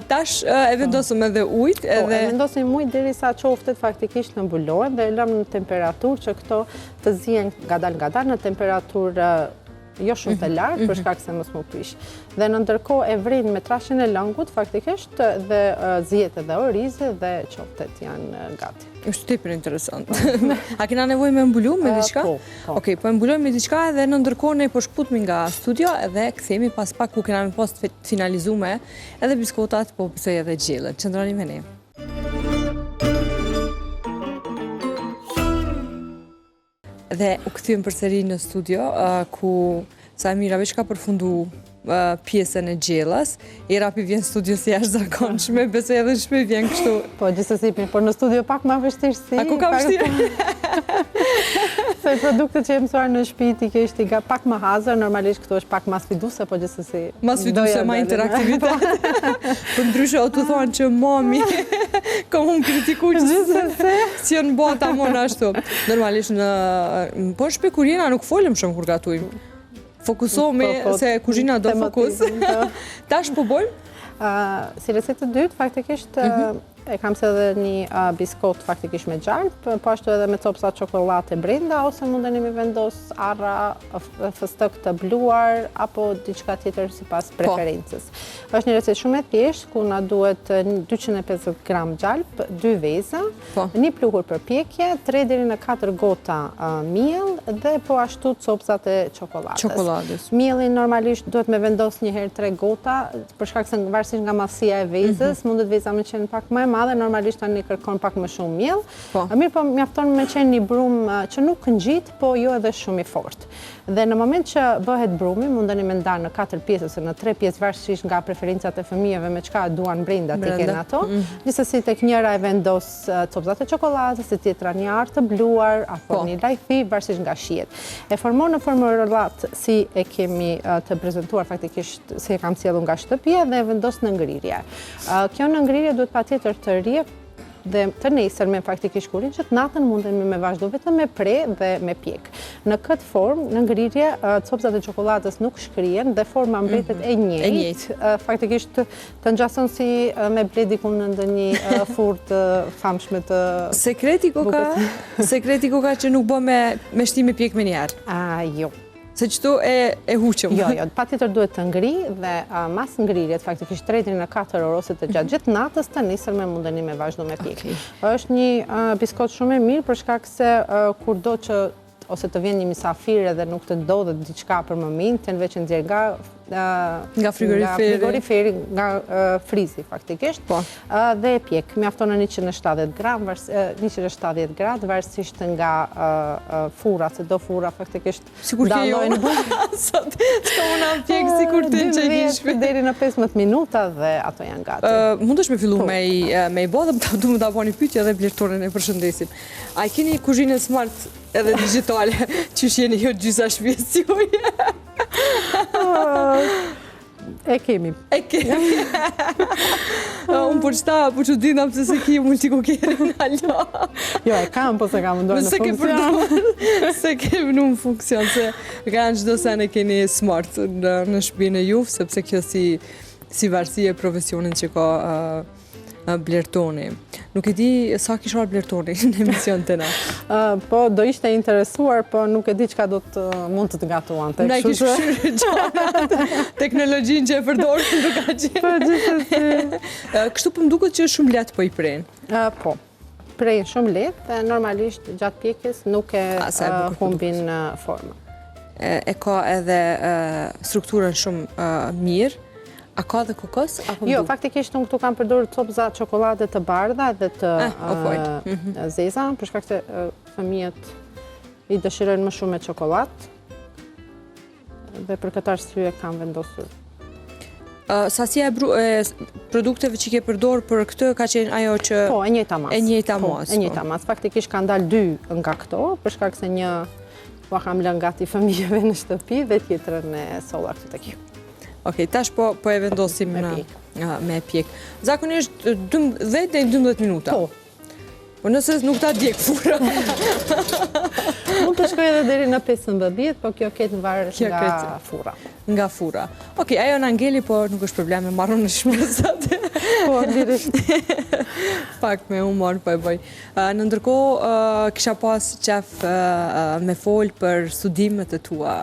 S1: Tash e vendosëm edhe ujt.
S2: E vendosim ujt derisa qoftet faktikisht në mbulohen dhe e lëm në temperaturë që këto të zihen ngadalë në temperaturë jo shumë të lartë, për shkak se mos mu prish. Dhe në ndërkohë e vrin me trashin e lëngut faktikisht dhe zihet edhe orizi dhe qoftet janë gati.
S1: Është tepër interesant. A kena nevojë me mbulu me diçka?
S2: Po.
S1: Okej, po mbulojmë me diçka edhe në ndërkohë ne po shkputemi nga studio edhe kthehemi pas pak ku kena në post finalizuar edhe biskotat, po pësoj edhe gjellën. Qëndroni me ne. Dhe u kthyem përsëri në studio, ku Samira veç ka përfundu pjesën e gjellës, i rapi vjen studio si jashtëzakonshme, besoj edhe shpe vjen kështu.
S2: Po, gjithsesi, por në studio pak ma vështirësi.
S1: A ku ka vështirë?
S2: Se produktet që e mësuar në shtëpi ti ke ishte pak më hazër, normalisht këtu është pak ma sfiduse, po gjithsesi.
S1: Ma sfiduse, ma interaktivitet. Për ndryshe o të thonë që mami ka unë kritiku që si janë bota mona ashtu. Normalisht po shpekurina nuk folëm shumë kur gatujmë. Fokusohemi se kuzhina do fokus. Tash po bojmë?
S2: Si recetë të dytë, faktikisht e kam se dhe një biskot faktikisht me gjalp, po ashtu edhe me copsa çokoladate brenda, ose mundeni me vendos arra, fëstëk të bluar, apo diçka tjetër sipas preferencës. Është një recetë shumë e thjeshtë, ku na duhet 250 gram gjalp, 2 veza, një pluhur për pjekje, 3 deri në 4 gota miell dhe po ashtu copsat e çokoladës. Miellin normalisht duhet me vendos një herë 3 gota, për shkak se varësisht nga masia e vezës, mundet veza me qenë pak më e madhe, normalisht tani kërkon pak më shumë miell. Mirë, po mjafton me qenë një brum që nuk ngjit, po jo edhe shumë i fortë. Dhe në moment që bëhet brumi, mundeni me ndarë në 4 pjesë ose në 3 pjesë varësisht nga preferencat e fëmijëve me çka duan brenda ti kenë ato. Gjithsesi tek njëra e vendos copsat e çokoladës, te tjetra një arë të bluar apo një lajthi varësisht nga shihet. E formon në formë rollat si e kemi të prezantuar faktikisht si e kam sjellur nga shtëpia dhe e vendos në ngrirje. Kjo në ngrirje duhet patjetër të rrihet dhe të nesërmen faktikisht kurin që të natën munden me vazhdo vetëm me pre dhe me pjek. Në këtë formë, në ngrirje, copsat e çokoladës nuk shkrihen dhe forma mbetet e njëjtë. Faktikisht të ngjason si me ble diku në ndonjë furrë të famshme të
S1: Sekreti ka që nuk bë me shtim me pjek me një herë.
S2: Jo.
S1: Se qëtu e huqëm.
S2: Jo, patjetër duhet të ngri dhe mas ngrirjet, faktikisht 3 deri në 4 orë ose të gjatë gjithë natës të nesërme mundeni me vazhdo me pjek. Është një biskot shumë e mirë për shkak se kurdo që ose të vjen një mysafir edhe nuk të ndodhet diçka për momentin, veç nxjerr
S1: nga frigoriferi,
S2: nga frizi faktikisht.
S1: Po.
S2: Dhe e pjek, mjafton në 170 gradë, 170 gradë, varësisht nga fura, se do fura faktikisht
S1: dalojnë sot, s'ka unë am pjek si kur të në që i kishme.
S2: Deri në 15 minuta dhe ato janë gati.
S1: Mund është me fillu me i bo dhe du më da po një pytje dhe blertorin e përshëndesim. A i keni kuzhinë smart edhe digitale që shjeni jo gjysa shpjes si uje?
S2: E kemi.
S1: E kemi. Unë për qëta, për që dinam pëse se ki multikokerin alo.
S2: Jo, e kam, po se kam ndojnë në funksion.
S1: Se kemi në funksion, se ka në gjdo sen e keni smart në shpinë e jufë, sepse kjo si varësi e profesionin që ka blertoni. Nuk e di sa kisha blertoni në emision të na.
S2: Po, do ishte interesuar, po nuk e di qka do të mund të gatuan.
S1: Na i kishë këshyrë gjanat, teknologjin që e përdorë në dukagjin.
S2: Po, gjithësë.
S1: Kështu për mduket që shumë letë po i prejnë?
S2: Po, prejnë shumë letë, normalisht gjatë pjekjes nuk e humbin forma.
S1: E ka edhe strukturën shumë mirë. A ka dhe kokos?
S2: Jo, faktikisht unë këtu kam përdorur copza çokolade të bardha dhe të zeza, për shkak se fëmijët i dëshirojnë më shumë me çokoladë. Dhe për këtë arsye kam vendosur.
S1: Sasia e produkteve që ke përdorur për këtë ka qenë ajo që...
S2: Po, e njëjta mas.
S1: E njëjta mas.
S2: E njëjta mas. Faktikisht ka dalë 2 nga këto, për shkak se një kam lënë gati fëmijëve në shtëpi dhe tjetrën e solla këtu tek ju.
S1: Okej, tash po e vendosim me pjek. Zakonisht 10 dhe 12 minuta.
S2: Po.
S1: Po nëse nuk ta djek fura.
S2: Mund të shkoj edhe deri në 15, po kjo ketë varë nga fura.
S1: Nga fura. Okej, ajo në ngeli, po nuk është problem, e marrën në shpresat.
S2: Po, lirisht.
S1: Pak me humor, po e bëj. Në ndërkohë, kisha pas qef me folë për studimet e tua.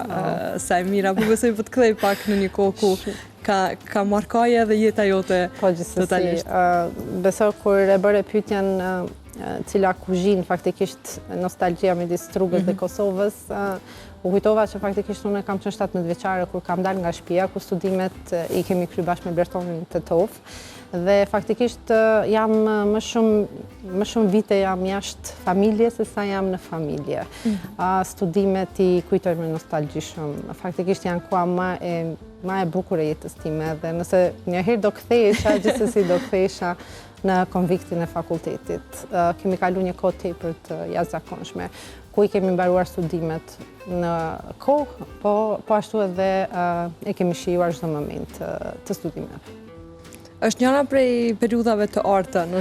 S1: Sa e mira, po besoj po të kthej pak në një kohë ku ka markaje dhe jeta jote totalisht.
S2: Po, gjithsesi. Besoj kur e bëre pyetjen cila kuzhinë faktikisht nostalgjia midis Rrugës dhe Kosovës, u kujtova që faktikisht unë kam qenë 17 vjeçare kur kam dalë nga shtëpia, ku studimet i kemi kryer bashkë me Blertonin Tetov. Dhe faktikisht jam më shumë vite jam jashtë familje se sa jam në familje. Studimet i kujtoj me nostalgji shumë. Faktikisht janë koha ma e bukur e jetës time dhe nëse njëherë do kthehesha, gjithsesi do kthehesha në konviktin e fakultetit. Kemi kalu një kohë tepër të jashtëzakonshme, ku i kemi mbaruar studimet në kohë, po ashtu edhe e kemi shijuar çdo moment të studimeve.
S1: Është njëra prej periudhave të arta, në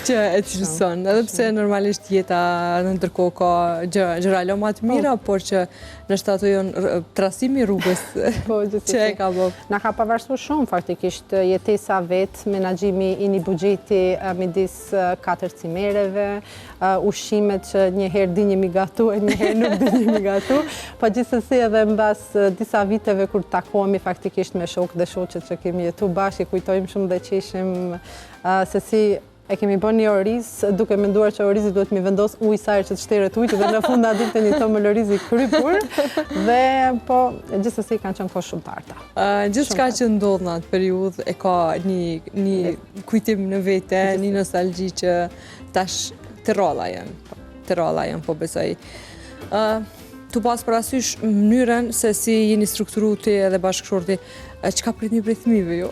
S1: që e cilëson. Edhe pse normalisht jeta në ndërkohë ka gjëra lo më të mira, por që nështë ato janë trasimi rrugës që e ka bërë.
S2: Na ka pavarësuar shumë faktikisht jetesa vetë, menaxhimi i një buxheti midis 4 cimereve, ushqimet që njëherë dinjemi gatu e njëherë nuk dinjemi gatu, po gjithsesi edhe mbas disa viteve kur takohemi faktikisht me shokë dhe shoqet që kemi jetu bashkë, kujtojmë shumë dhe qeshim se si e kemi bërë një oriz, duke menduar që orizi duhet mi vendos ujë sa herë që të shteret ujë, dhe në fund na dilte një tomë orizi krypur, dhe po gjithsesi kanë qenë kohë shumë të arta.
S1: Gjithçka që ndodh në atë periudhë e ka një kujtim në vete, një nostalgji që tash të ralla janë, po besoj. Tu pas parasysh mënyrën se si jeni strukturu ti edhe bashkëshorti, çka pritni prej fëmijëve ju?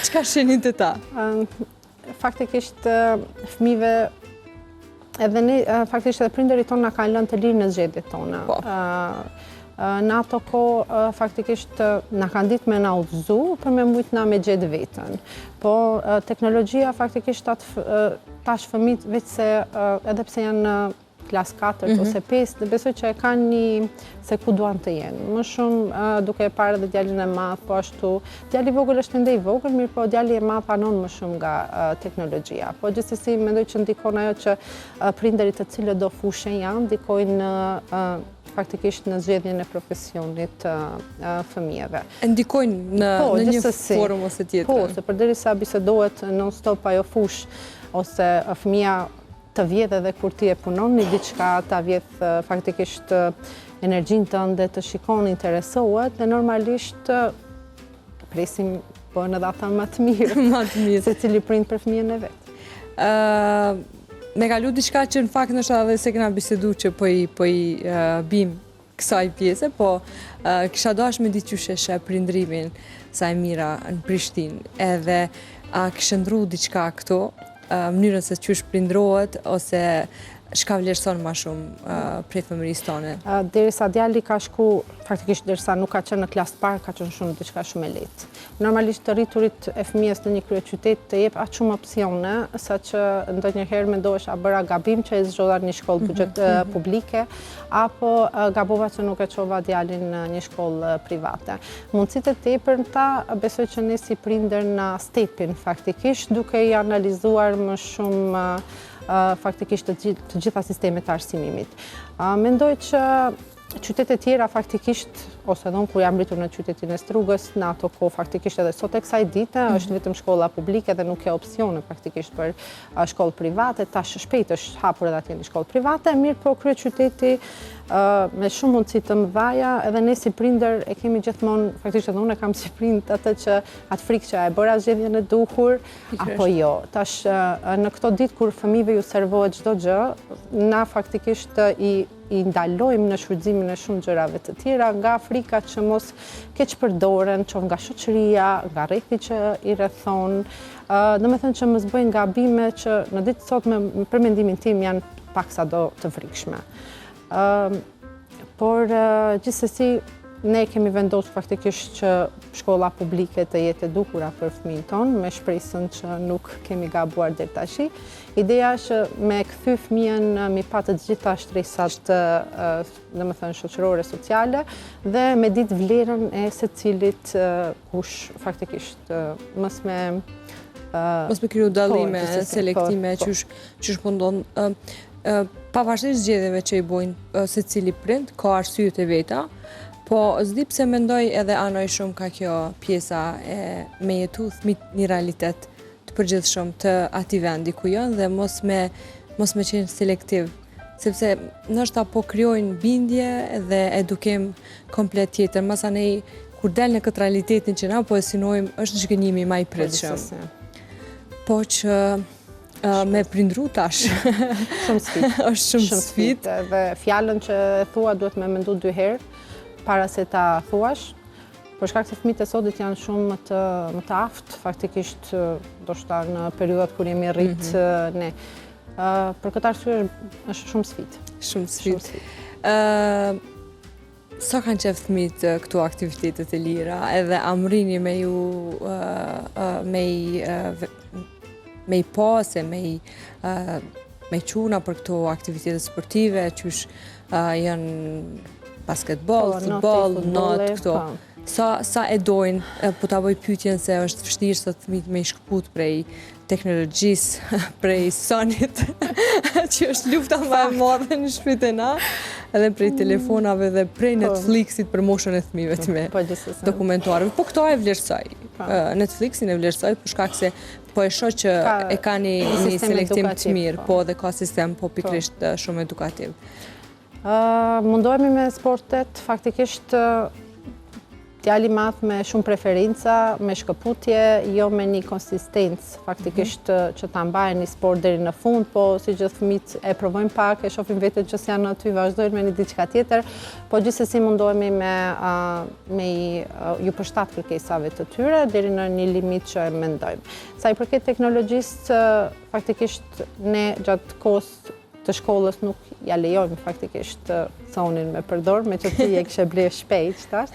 S1: Çka shenin të ta?
S2: Faktikisht fëmijëve edhe ne faktikisht edhe prindërit tonë na kanë lënë të lirë në zgjedhjet tona. Në ato kohë faktikisht na kanë ditë me na udhëzu për me mujt na me gjetë vetën. Po teknologjia faktikisht tash fëmijët veç se edhe pse janë klas 4 ose 5, besoj që e kanë një se ku duan të jenë. Më shumë duke e parë dhe djalin e madh, po ashtu, djali i vogël është ende i vogël, mirë po djali i madh panon më shumë nga teknologjia. Po gjithsesi mendoj që ndikon ajo që prindërit të cilët do fushë janë, ndikojnë faktikisht në zgjedhjen e profesionit fëmijëve.
S1: Ndikojnë në një formë ose tjetër.
S2: Po, se përderisa bisedohet non-stop ajo fushë ose fëmia të vjedh edhe kur ti e punon një diçka, ta vjedh faktikisht energjinë tënde, të shikon, interesohet dhe normalisht presim bën edhe ata më të mirë. Se cili prind për fëmijën e vet.
S1: Me kalu diçka që në fakt nështë edhe se kena bisedu që po i bim kësaj pjese, po kisha dash me ditë qyshe shë prindrimin sa e mira në Prishtinë, edhe a kishëndru diçka këto, mënyrën se qysh prindrohet, ose shka vlerëson ma shumë prej fëmërisë tone?
S2: Derisa djali ka shku, faktikisht derisa nuk ka qenë në klasë të parë, ka qenë shumë diçka shumë e lehtë. Normalisht të rriturit e fëmijës në një kryeqytet të jep aq shumë opsione, sa që ndonjëherë mendohesh a bëra gabim që e zgjodha një shkollë publike, apo gabova që nuk e çova djalin në një shkollë private. Mundësitë e tepërta besoj që ne si prindër na stepin faktikisht, duke i analizuar më shumë faktikisht të gjitha sistemet të arsimimit. Mendoj që qytetet tjera faktikisht, ose edhe unë kur jam rritur në qytetin e Strugës, në ato kohë faktikisht edhe sot e kësaj dite, është vetëm shkolla publike dhe nuk ke opsione faktikisht për shkollë private, tash shpejt është hapur edhe atje një shkollë private, mirë po kryeqyteti me shumë mundësi të mëdhaja, edhe ne si prindër e kemi gjithmonë, faktikisht edhe unë e kam si prind atë që atë frikë që e bëra zgjedhjen e duhur, apo jo. Tash në këto ditë kur fëmijëve ju servohet çdo gjë, na faktikisht i ndalojmë në shfrytëzimin e shumë gjërave të tjera nga frika që mos keq përdoren, qoftë nga shoqëria, nga rrethi që i rrethon. Domethënë që mos bëjnë gabime që në ditë sot për mendimin tim janë paksado të frikshme. Por gjithsesi ne kemi vendosur faktikisht që shkolla publike të jetë e dukura për fëmijën tonë, me shpresën që nuk kemi gabuar deri tash. Ideja është me kthy fëmijën mi pa të gjitha shtresat, domethënë shoqërore, sociale, dhe me ditë vlerën e secilit kush faktikisht mos me
S1: kriju dallime, selektime, qysh mundon. Pavarësisht zgjedhjeve që i bojnë secili prind, ka arsyet e veta, po s'di pse mendoj edhe anoj shumë ka kjo pjesa e me jetu fëmijët një realitet të përgjithshëm të atij vendi ku janë dhe mos me qenë selektiv, sepse ndoshta po krijojnë bindje dhe edukim komplet tjetër. Masanej kur del në këtë realitetin që na po e synojmë, është zhgënjimi më i pritshëm. Po që me prindru tash.
S2: Shumë sfidë.
S1: Është shumë sfidë.
S2: Dhe fjalën që e thua duhet me mendu 2 herë para se ta thuash. Për shkak se fëmijët e sodit janë shumë më të aftë, faktikisht ndoshta në periudhat kur jemi rrit ne. Për këtë arsye është shumë sfidë.
S1: Shumë sfidë. Sa kanë qef fëmijët këto aktivitetet e lira, edhe amrini me ju me i pase, me i quna për këto aktivitetet sportive, qysh janë basketbol, futbol, not, këto. Sa e dojnë, po ta bëj pyetjen se është vështirë sot fëmijët me i shkëput prej teknologjisë, prej sonit, që është lufta më e madhe në shtëpitë e na, edhe prej telefonave dhe prej Netflixit për moshën e fëmijëve të me dokumentarëve. Po këto e vlerësoj. Netflixin e vlerësoj për shkak se po e shoh që e ka një selektim të mirë, po dhe ka sistem po pikërisht shumë edukativ.
S2: Mundohemi me sportet, faktikisht djali madh me shumë preferenca, me shkëputje, jo me një konsistencë, faktikisht që ta mbajnë një sport deri në fund, po si gjithë fëmijët e provojnë pak, e shohin vetën që s'janë aty, vazhdojnë me një diçka tjetër, po gjithsesi mundohemi me ju përshtat kërkesave të tyre deri në një limit që e mendojmë. Sa i përket teknologjisë, faktikisht ne gjatë kohës të shkollës nuk ja lejojmë faktikisht thonin me përdor, me që ti e kishe ble shpejt tash.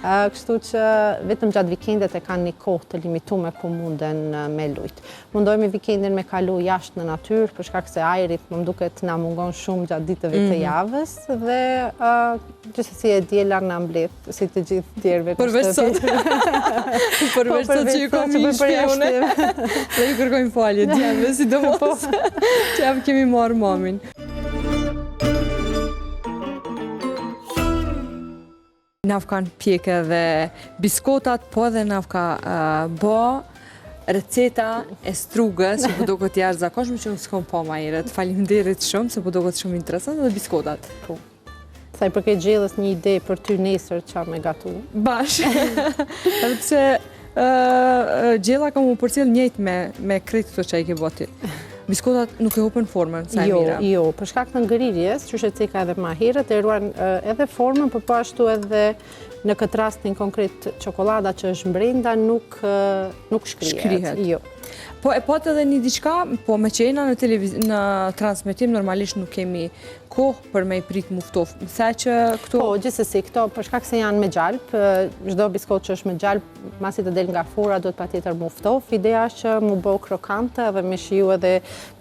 S2: Kështu që vetëm gjatë vikendet e kanë një kohë të limituar ku munden me lujt. Mundohemi vikendin me kalu jashtë në natyrë, për shkak se ajri më duket na mungon shumë gjatë ditëve të javës dhe gjithsesi e diela na mbledh si të gjithë tjerëve.
S1: Përveç sot. Përveç sot që ju komi shpione. Dhe ju kërkojmë falje djemve, sidomos që javë kemi marrë mamin. Naf kanë pjekë dhe biskotat, po edhe naf ka bo receta e strugës, që po duket jashtëzakonshme që unë s'kam pa më herët. Faleminderit shumë se po duket shumë interesant dhe biskotat.
S2: Po. Sa i përket gjellës, një ide për ty nesër çfarë me gatu?
S1: Bash. Edhe pse gjella ka mu përcjell njëjtë me krejt këto që ai ke boti. Biskotat nuk e hupën formën, sa e mira.
S2: Jo, për shkak të ngërirjes, që ceka edhe më herët, e ruan edhe formën, por po ashtu edhe në këtë rastin konkret çokolada që është brenda nuk shkrihet. Jo.
S1: Po e pat edhe një diçka, po me që jena në transmetim normalisht nuk kemi kohë për me i prit muftof. Sa që këto...
S2: Po, gjithsesi, këto për shkak se janë me gjalp, çdo biskot që është me gjalp, masi të del nga fora, do të patjetër muftof. Ideja është që mu bë krokante dhe me shiju edhe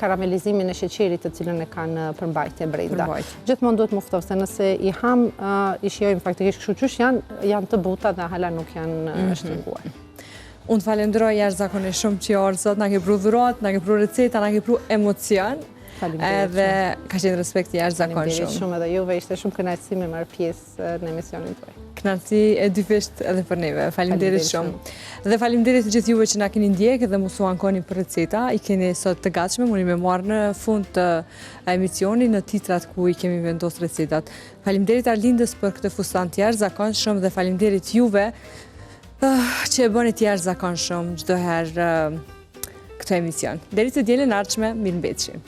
S2: karamelizimin e sheqerit të cilën e kanë përmbajtje brenda. Gjithmonë duhet muftof, se nëse i ham, i shijojmë faktikisht kështu qysh janë të buta dhe hala nuk janë shtrënguar.
S1: Unë falenderoj jashtëzakonisht shumë që orë sot, na ke pru dhurat, na ke pru receta, na ke pru emocion. Edhe ka qenë respekt jashtëzakonshëm.
S2: Faleminderit shumë edhe juve, ishte shumë kënaqësi me marrë pjesë në emisionin tuaj.
S1: Kënaqësi e dyfisht edhe për neve. Faleminderit shumë. Dhe faleminderit të gjithë juve që na keni ndjekë dhe mos u ankoni për receta. I keni sot të gatshme, mundi me marrë në fund të emisionit në titrat ku i kemi vendosur recetat. Faleminderit Arlindës për këtë fustan të jashtëzakonshëm dhe faleminderit juve që e bëni të jashtëzakonshëm çdo herë këtë emision. Deri të dielën e ardhshme, mirëmbëjtje.